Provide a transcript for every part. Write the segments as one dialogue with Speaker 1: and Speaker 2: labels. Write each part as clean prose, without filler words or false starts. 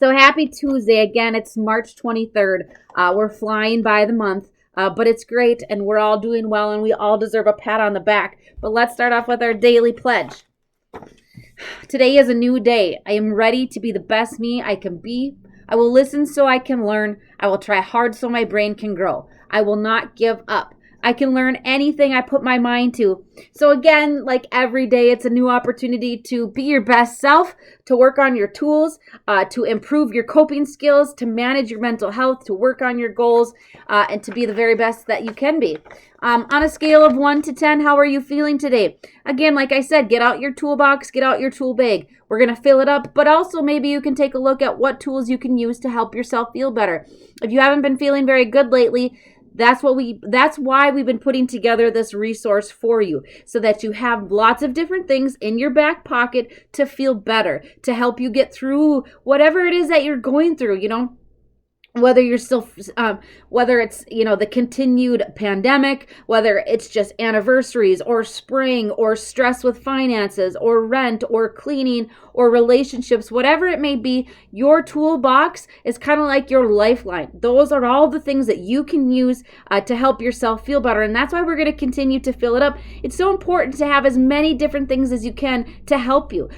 Speaker 1: So happy Tuesday. Again, it's March 23rd. We're flying by the month, but it's great and we're all doing well and we all deserve a pat on the back. But let's start off with our daily pledge. Today is a new day. I am ready to be the best me I can be. I will listen so I can learn. I will try hard so my brain can grow. I will not give up. I can learn anything I put my mind to. So again, like every day, it's a new opportunity to be your best self, to work on your tools, to improve your coping skills, to manage your mental health, to work on your goals, and to be the very best that you can be. On a scale of 1 to 10, how are you feeling today? Again, like I said, get out your toolbox, get out your tool bag. We're going to fill it up, but also maybe you can take a look at what tools you can use to help yourself feel better. If you haven't been feeling very good lately, that's why we've been putting together this resource for you, so that you have lots of different things in your back pocket to feel better, to help you get through whatever it is that you're going through, whether you're still, whether it's, the continued pandemic, whether it's just anniversaries or spring or stress with finances or rent or cleaning or relationships, whatever it may be, your toolbox is kind of like your lifeline. Those are all the things that you can use to help yourself feel better. And that's why we're going to continue to fill it up. It's so important to have as many different things as you can to help you.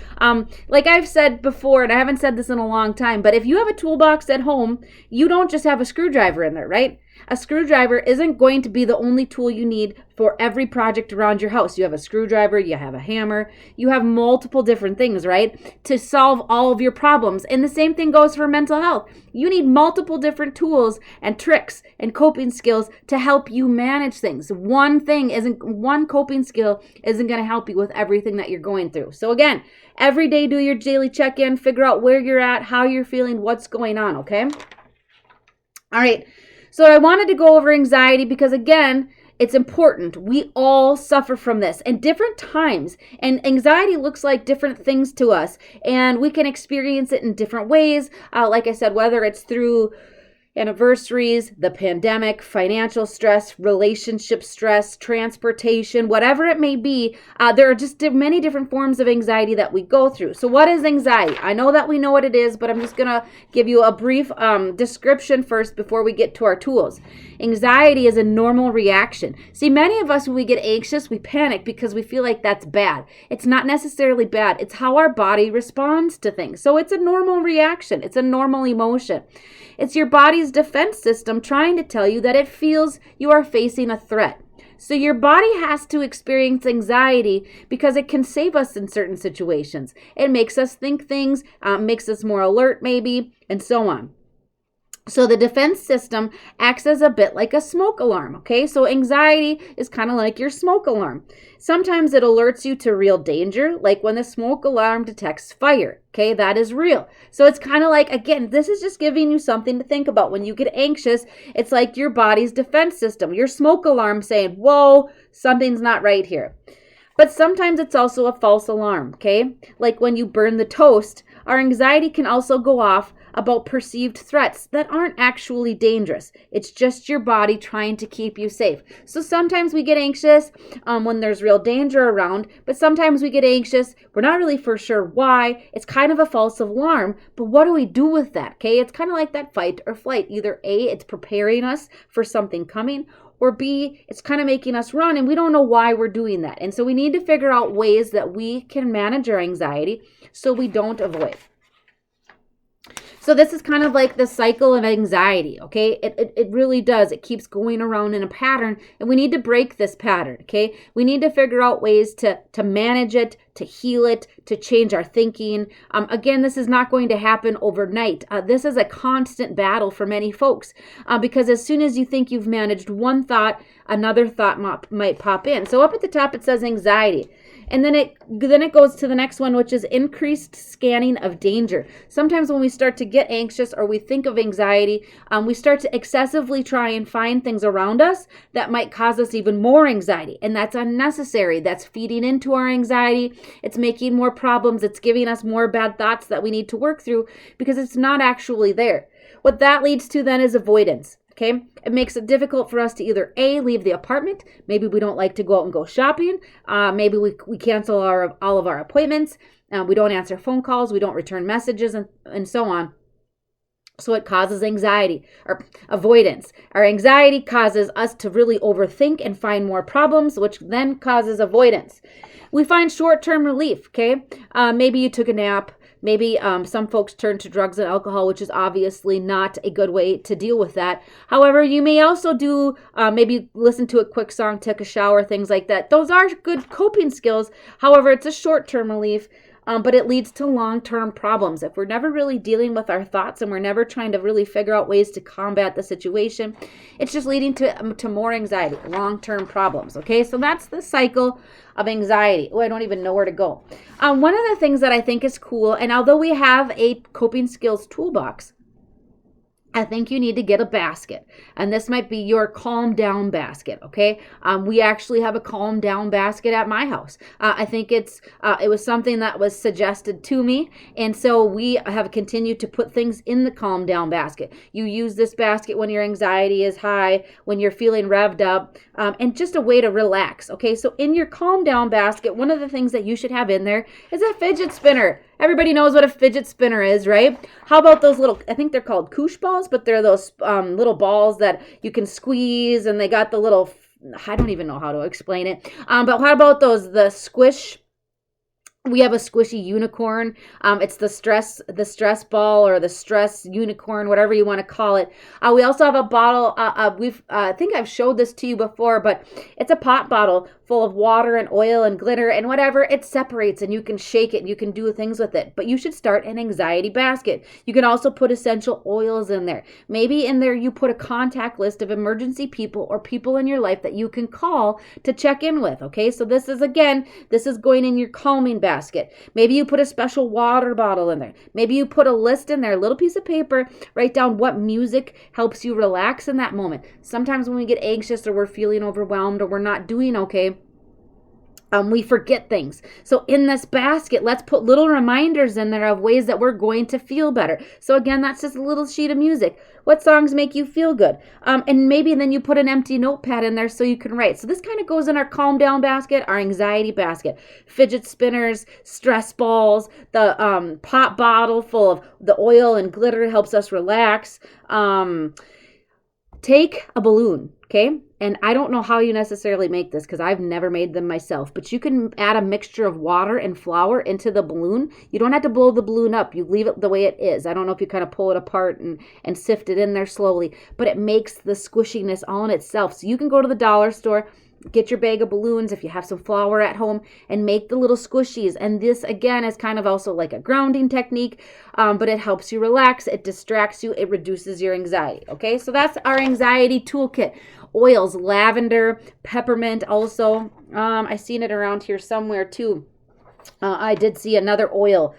Speaker 1: Like I've said before, and I haven't said this in a long time, but if you have a toolbox at home, you don't just have a screwdriver in there, right? A screwdriver isn't going to be the only tool you need for every project around your house. You have a screwdriver, you have a hammer, you have multiple different things, right, to solve all of your problems. And the same thing goes for mental health. You need multiple different tools and tricks and coping skills to help you manage things. One coping skill isn't going to help you with everything that you're going through. So again, every day do your daily check-in, figure out where you're at, how you're feeling, what's going on, okay? All right. So I wanted to go over anxiety because, again, it's important. We all suffer from this in different times, and anxiety looks like different things to us, and we can experience it in different ways. Like I said, whether it's through anniversaries, the pandemic, financial stress, relationship stress, transportation, whatever it may be, there are just many different forms of anxiety that we go through. So what is anxiety? I know that we know what it is, but I'm just going to give you a brief description first before we get to our tools. Anxiety is a normal reaction. See, many of us, when we get anxious, we panic because we feel like that's bad. It's not necessarily bad. It's how our body responds to things. So it's a normal reaction. It's a normal emotion. It's your body's defense system trying to tell you that it feels you are facing a threat. So your body has to experience anxiety because it can save us in certain situations. It makes us think things, makes us more alert maybe, and so on. So the defense system acts as a bit like a smoke alarm, okay? So anxiety is kind of like your smoke alarm. Sometimes it alerts you to real danger, like when the smoke alarm detects fire, okay? That is real. So it's kind of like, again, this is just giving you something to think about. When you get anxious, it's like your body's defense system, your smoke alarm saying, whoa, something's not right here. But sometimes it's also a false alarm, okay? Like when you burn the toast, our anxiety can also go off about perceived threats that aren't actually dangerous. It's just your body trying to keep you safe. So sometimes we get anxious when there's real danger around, but sometimes we get anxious. We're not really for sure why. It's kind of a false alarm, but what do we do with that? Okay, it's kind of like that fight or flight. Either A, it's preparing us for something coming, or B, it's kind of making us run and we don't know why we're doing that. And so we need to figure out ways that we can manage our anxiety so we don't avoid. So this is kind of like the cycle of anxiety, okay? It really does. It keeps going around in a pattern, and we need to break this pattern, okay? We need to figure out ways to manage it, to heal it, to change our thinking. Again, this is not going to happen overnight. This is a constant battle for many folks because as soon as you think you've managed one thought, another thought might pop in. So up at the top, it says anxiety. And then it goes to the next one, which is increased scanning of danger. Sometimes when we start to get anxious or we think of anxiety, we start to excessively try and find things around us that might cause us even more anxiety. And that's unnecessary. That's feeding into our anxiety. It's making more problems. It's giving us more bad thoughts that we need to work through because it's not actually there. What that leads to then is avoidance. Okay, it makes it difficult for us to either A, leave the apartment, maybe we don't like to go out and go shopping, maybe we cancel all of our appointments, we don't answer phone calls, we don't return messages, and so on. So it causes anxiety or avoidance. Our anxiety causes us to really overthink and find more problems, which then causes avoidance. We find short-term relief, okay? Maybe you took a nap. Maybe some folks turn to drugs and alcohol, which is obviously not a good way to deal with that. However, you may also do, maybe listen to a quick song, take a shower, things like that. Those are good coping skills. However, it's a short-term relief. But it leads to long-term problems. If we're never really dealing with our thoughts and we're never trying to really figure out ways to combat the situation, it's just leading to more anxiety, long-term problems. Okay, so that's the cycle of anxiety. Oh, I don't even know where to go. One of the things that I think is cool, and although we have a coping skills toolbox, I think you need to get a basket, and this might be your calm down basket, okay? We actually have a calm down basket at my house. I think it was something that was suggested to me, and so we have continued to put things in the calm down basket. You use this basket when your anxiety is high, when you're feeling revved up, and just a way to relax, okay? So in your calm down basket, one of the things that you should have in there is a fidget spinner. Everybody knows what a fidget spinner is, right? How about those little, I think they're called koosh balls, but they're those little balls that you can squeeze, and they got the little, I don't even know how to explain it. But how about the squish? We have a squishy unicorn. It's the stress ball or the stress unicorn, whatever you want to call it. We also have a bottle. I think I've showed this to you before, but it's a pop bottle full of water and oil and glitter and whatever. It separates and you can shake it and you can do things with it. But you should start an anxiety basket. You can also put essential oils in there. Maybe in there you put a contact list of emergency people or people in your life that you can call to check in with. Okay, so this is going in your calming basket. Maybe you put a special water bottle in there. Maybe you put a list in there, a little piece of paper, write down what music helps you relax in that moment. Sometimes when we get anxious or we're feeling overwhelmed or we're not doing okay, we forget things. So in this basket, let's put little reminders in there of ways that we're going to feel better. So again, that's just a little sheet of music. What songs make you feel good? And maybe then you put an empty notepad in there so you can write. So this kind of goes in our calm down basket, our anxiety basket. Fidget spinners, stress balls, the pop bottle full of the oil and glitter helps us relax. Take a balloon, okay? And I don't know how you necessarily make this because I've never made them myself, but you can add a mixture of water and flour into the balloon. You don't have to blow the balloon up. You leave it the way it is. I don't know if you kind of pull it apart and sift it in there slowly, but it makes the squishiness all in itself. So you can go to the dollar store, get your bag of balloons if you have some flour at home, and make the little squishies. And this, again, is kind of also like a grounding technique, but it helps you relax. It distracts you. It reduces your anxiety. Okay, so that's our anxiety toolkit. Oils, lavender, peppermint also. I seen it around here somewhere too. I did see another oil.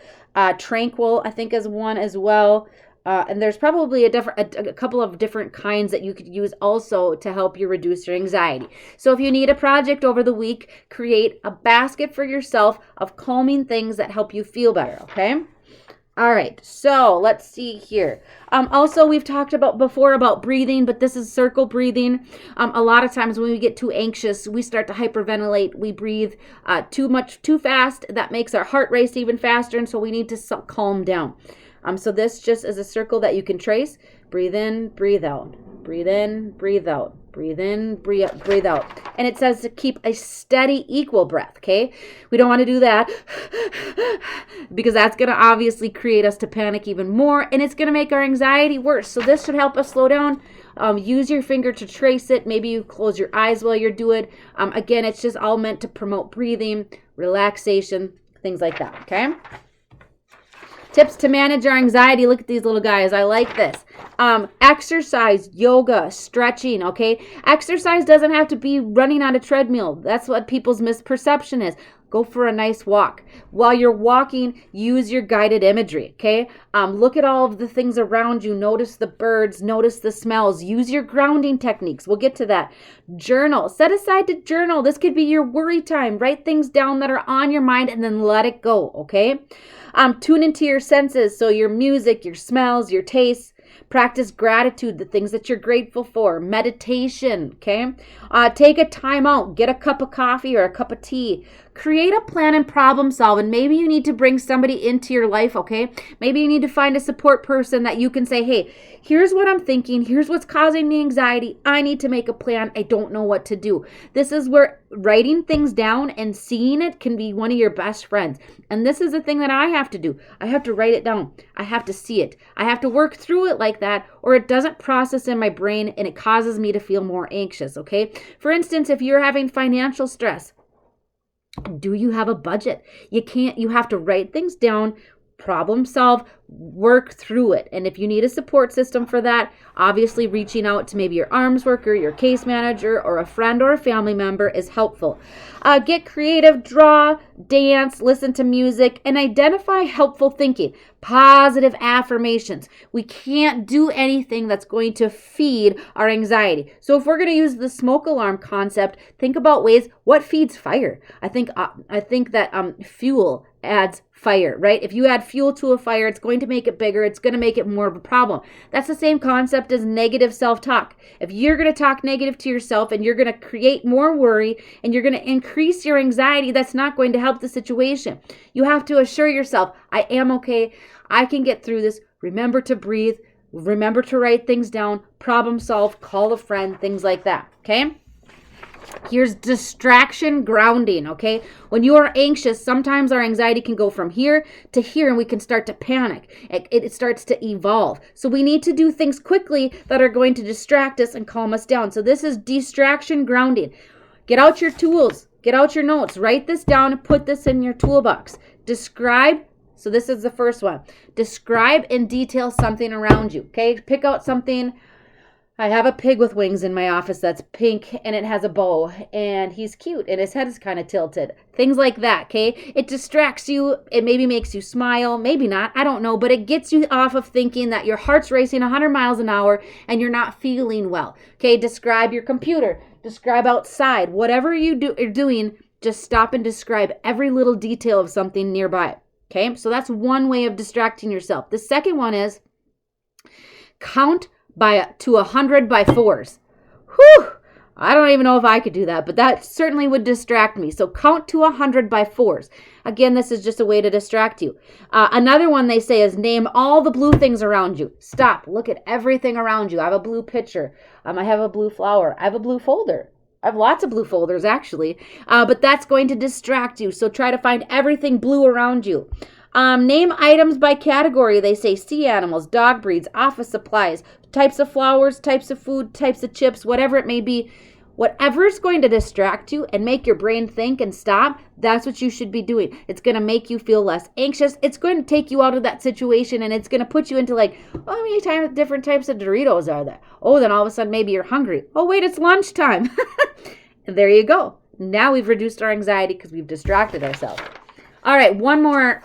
Speaker 1: Tranquil, I think, is one as well. And there's probably a couple of different kinds that you could use also to help you reduce your anxiety. So if you need a project over the week, create a basket for yourself of calming things that help you feel better, okay? All right, so let's see here. Also, we've talked about before about breathing, but this is circle breathing. A lot of times when we get too anxious, we start to hyperventilate. We breathe too fast. That makes our heart race even faster, and so we need to calm down. So this just is a circle that you can trace. Breathe in, breathe out. Breathe in, breathe out. Breathe in, breathe out. And it says to keep a steady, equal breath, okay? We don't want to do that because that's going to obviously create us to panic even more, and it's going to make our anxiety worse. So this should help us slow down. Use your finger to trace it. Maybe you close your eyes while you do it. Again, it's just all meant to promote breathing, relaxation, things like that, okay? Tips to manage our anxiety. Look at these little guys. I like this. Exercise, yoga, stretching, okay? Exercise doesn't have to be running on a treadmill. That's what people's misperception is. Go for a nice walk. While you're walking, use your guided imagery, okay? Look at all of the things around you. Notice the birds. Notice the smells. Use your grounding techniques. We'll get to that. Journal. Set aside to journal. This could be your worry time. Write things down that are on your mind and then let it go, okay? Tune into your senses, so your music, your smells, your tastes. Practice gratitude, the things that you're grateful for. Meditation, okay? Take a time out. Get a cup of coffee or a cup of tea. Create a plan and problem solve. And maybe you need to bring somebody into your life, okay? Maybe you need to find a support person that you can say, hey, here's what I'm thinking. Here's what's causing me anxiety. I need to make a plan. I don't know what to do. This is where writing things down and seeing it can be one of your best friends. And this is the thing that I have to do. I have to write it down. I have to see it. I have to work through it like that, or it doesn't process in my brain and it causes me to feel more anxious, okay? For instance, if you're having financial stress, do you have a budget? You have to write things down, problem solve, work through it. And if you need a support system for that, obviously reaching out to maybe your arms worker, your case manager, or a friend or a family member is helpful. Get creative, draw, dance, listen to music, and identify helpful thinking. Positive affirmations. We can't do anything that's going to feed our anxiety. So if we're going to use the smoke alarm concept, think about ways, what feeds fire? I think that fuel adds fire, right? If you add fuel to a fire, it's going to make it bigger. It's going to make it more of a problem. That's the same concept as negative self-talk. If you're going to talk negative to yourself and you're going to create more worry and you're going to increase your anxiety, that's not going to help the situation. You have to assure yourself, I am okay. I can get through this. Remember to breathe. Remember to write things down. Problem solve. Call a friend. Things like that. Okay? Here's distraction grounding, okay? When you are anxious, sometimes our anxiety can go from here to here and we can start to panic. It starts to evolve. So we need to do things quickly that are going to distract us and calm us down. So this is distraction grounding. Get out your tools. Get out your notes. Write this down and put this in your toolbox. Describe. So this is the first one. Describe in detail something around you, okay? Pick out something. I have a pig with wings in my office that's pink and it has a bow and he's cute and his head is kind of tilted. Things like that, okay? It distracts you. It maybe makes you smile. Maybe not. I don't know. But it gets you off of thinking that your heart's racing 100 miles an hour and you're not feeling well. Okay? Describe your computer. Describe outside. Whatever you're doing, just stop and describe every little detail of something nearby. Okay? So that's one way of distracting yourself. The second one is count to 100 by fours. Whew! I don't even know if I could do that, but that certainly would distract me. So count to 100 by fours. Again, this is just a way to distract you. Another one they say is name all the blue things around you. Stop. Look at everything around you. I have a blue pitcher. I have a blue flower. I have a blue folder. I have lots of blue folders, actually. But that's going to distract you. So try to find everything blue around you. Name items by category. They say sea animals, dog breeds, office supplies, types of flowers, types of food, types of chips, whatever it may be. Whatever is going to distract you and make your brain think and stop, that's what you should be doing. It's going to make you feel less anxious. It's going to take you out of that situation and it's going to put you into like, oh, how many different types of Doritos are there? Oh, then all of a sudden maybe you're hungry. Oh, wait, it's lunchtime. And there you go. Now we've reduced our anxiety because we've distracted ourselves. All right, one more.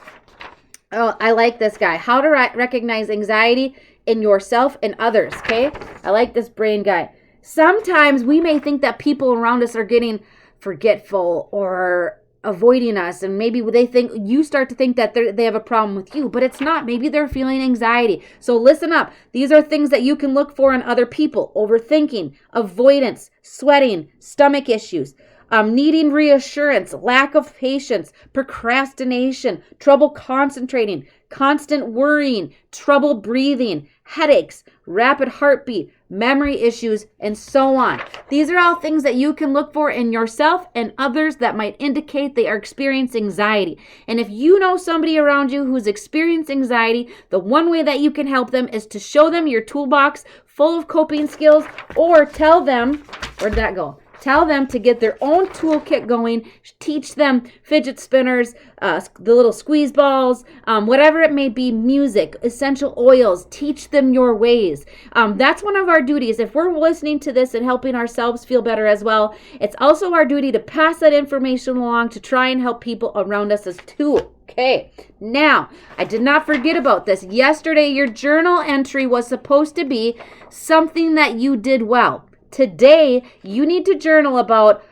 Speaker 1: Oh, I like this guy. How to recognize anxiety in yourself and others, okay? I like this brain guy. Sometimes we may think that people around us are getting forgetful or avoiding us, and maybe you start to think that they have a problem with you, but it's not. Maybe they're feeling anxiety. So listen up. These are things that you can look for in other people. Overthinking, avoidance, sweating, stomach issues. Needing reassurance, lack of patience, procrastination, trouble concentrating, constant worrying, trouble breathing, headaches, rapid heartbeat, memory issues, and so on. These are all things that you can look for in yourself and others that might indicate they are experiencing anxiety. And if you know somebody around you who's experiencing anxiety, the one way that you can help them is to show them your toolbox full of coping skills, or tell them, where'd that go? Tell them to get their own toolkit going. Teach them fidget spinners, the little squeeze balls, whatever it may be, music, essential oils. Teach them your ways. That's one of our duties. If we're listening to this and helping ourselves feel better as well, it's also our duty to pass that information along to try and help people around us as too. Okay, now, I did not forget about this. Yesterday, your journal entry was supposed to be something that you did well. Today, you need to journal about,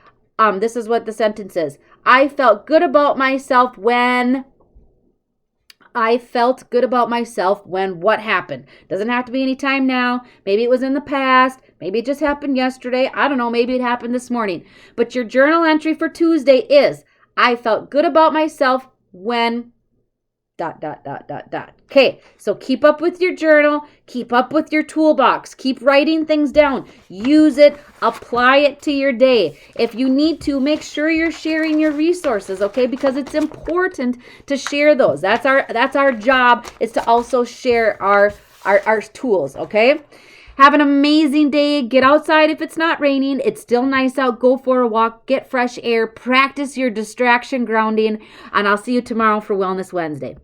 Speaker 1: this is what the sentence is. I felt good about myself when, I felt good about myself when what happened. Doesn't have to be any time now. Maybe it was in the past. Maybe it just happened yesterday. I don't know. Maybe it happened this morning. But your journal entry for Tuesday is, I felt good about myself when ... Okay, so keep up with your journal, keep up with your toolbox, keep writing things down, use it, apply it to your day. If you need to, make sure you're sharing your resources, okay? Because it's important to share those. That's our job, is to also share our tools, okay? Have an amazing day. Get outside if it's not raining. It's still nice out. Go for a walk. Get fresh air. Practice your distraction grounding. And I'll see you tomorrow for Wellness Wednesday.